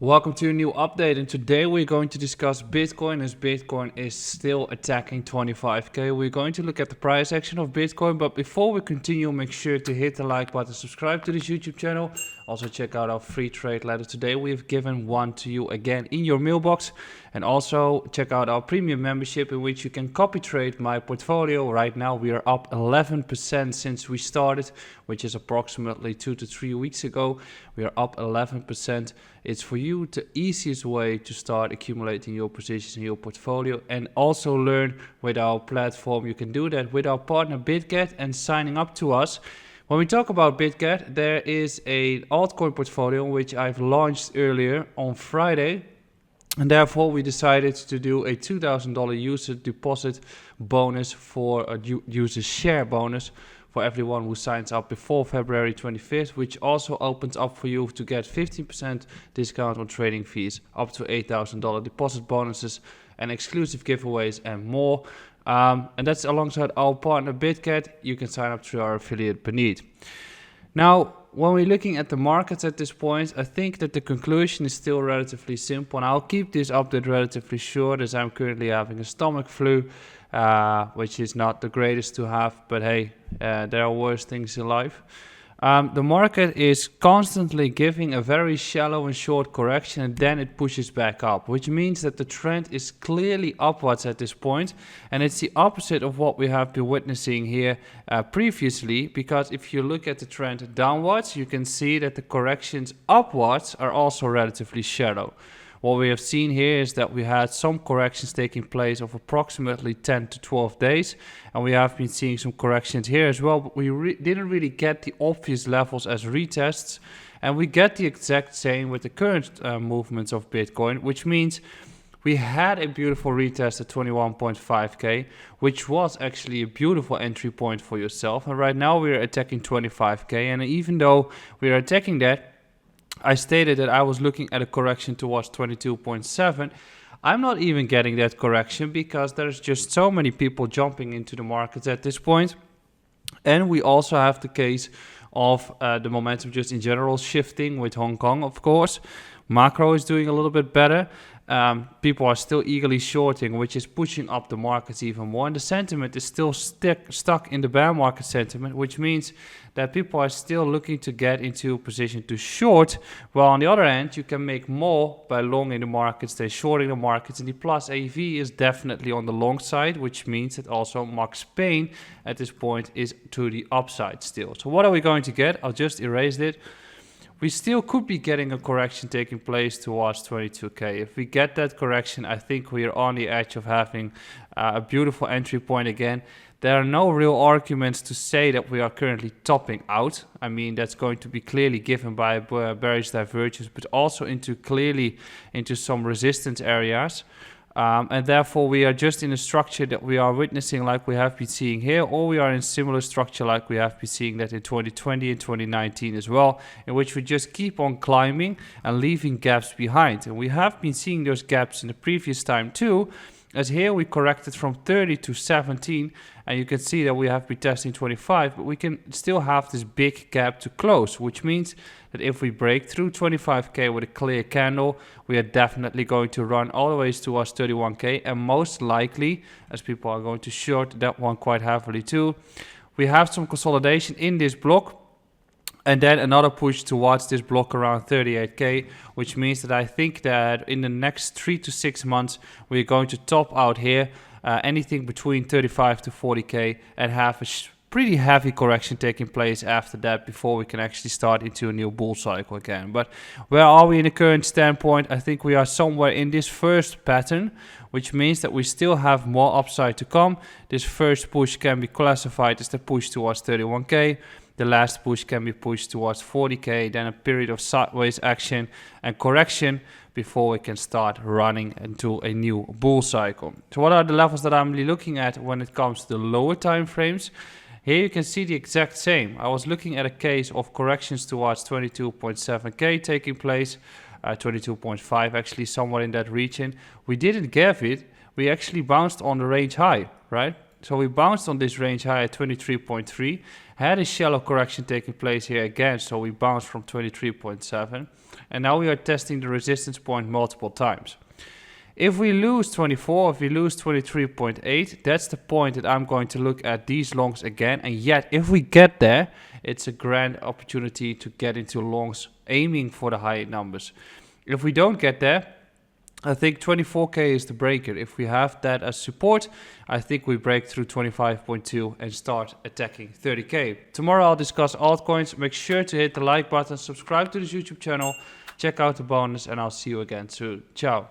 Welcome to a new update, and today we're going to discuss Bitcoin as Bitcoin is still attacking 25k. We're going to look at the price action of Bitcoin, but before we continue, make sure to hit the like button, subscribe to this YouTube channel. Also check out our free trade letter. Today we've given one to you again in your mailbox, and also check out our premium membership in which you can copy trade my portfolio. Right now we are up 11% since we started, which is approximately 2 to 3 weeks ago. We are up 11%. It's for you the easiest way to start accumulating your positions in your portfolio and also learn with our platform. You can do that with our partner BitGet and signing up to us. When we talk about BitGet, there is an altcoin portfolio which I've launched earlier on Friday. And therefore, we decided to do a $2,000 user deposit bonus for a user share bonus for everyone who signs up before February 25th, which also opens up for you to get 15% discount on trading fees, up to $8,000 deposit bonuses and exclusive giveaways and more. And that's alongside our partner BitGet. You can sign up through our affiliate Beneath. Now, when we're looking at the markets at this point, I think that the conclusion is still relatively simple. And I'll keep this update relatively short as I'm currently having a stomach flu, which is not the greatest to have. But hey, there are worse things in life. The market is constantly giving a very shallow and short correction, and then it pushes back up, which means that the trend is clearly upwards at this point. And it's the opposite of what we have been witnessing here previously, because if you look at the trend downwards, you can see that the corrections upwards are also relatively shallow. What we have seen here is that we had some corrections taking place of approximately 10 to 12 days. And we have been seeing some corrections here as well, but we didn't really get the obvious levels as retests. And we get the exact same with the current movements of Bitcoin, which means we had a beautiful retest at 21.5k, which was actually a beautiful entry point for yourself. And right now we're attacking 25k. And even though we are attacking that, I stated that I was looking at a correction towards 22.7. I'm not even getting that correction because there's just so many people jumping into the markets at this point. And we also have the case of the momentum just in general shifting with Hong Kong, of course. Macro is doing a little bit better. People are still eagerly shorting, which is pushing up the markets even more. And the sentiment is still stuck in the bear market sentiment, which means that people are still looking to get into a position to short. While on the other hand, you can make more by longing the markets than shorting the markets. And the plus AV is definitely on the long side, which means that also max pain at this point is to the upside still. So what are we going to get? I'll just erase it. We still could be getting a correction taking place towards 22k. If we get that correction, I think we are on the edge of having a beautiful entry point again. There are no real arguments to say that we are currently topping out. I mean, that's going to be clearly given by bearish divergence, but also clearly into some resistance areas. And therefore we are just in a structure that we are witnessing like we have been seeing here, or we are in similar structure like we have been seeing that in 2020 and 2019 as well, in which we just keep on climbing and leaving gaps behind. And we have been seeing those gaps in the previous time too, as here we corrected from 30 to 17, and you can see that we have been testing 25, but we can still have this big gap to close, which means that if we break through 25k with a clear candle, we are definitely going to run all the way towards 31k, and most likely, as people are going to short that one quite heavily too, we have some consolidation in this block, and then another push towards this block around 38k, which means that I think that in the next 3 to 6 months, we're going to top out here anything between 35 to 40k and have a pretty heavy correction taking place after that before we can actually start into a new bull cycle again. But where are we in the current standpoint? I think we are somewhere in this first pattern, which means that we still have more upside to come. This first push can be classified as the push towards 31k. The last push can be pushed towards 40k, then a period of sideways action and correction before we can start running into a new bull cycle. So what are the levels that I'm really looking at when it comes to the lower time frames? Here you can see the exact same. I was looking at a case of corrections towards 22.7k taking place, 22.5 actually, somewhere in that region. We didn't get it. We actually bounced on the range high, right? So we bounced on this range high at 23.3, had a shallow correction taking place here again, so we bounced from 23.7, and now we are testing the resistance point multiple times. If we lose 24, if we lose 23.8, that's the point that I'm going to look at these longs again. And yet, if we get there, it's a grand opportunity to get into longs, aiming for the high numbers. If we don't get there, I think 24k is the breaker. If we have that as support, I think we break through 25.2 and start attacking 30k. Tomorrow I'll discuss altcoins. Make sure to hit the like button, subscribe to this YouTube channel, check out the bonus, and I'll see you again soon. Ciao.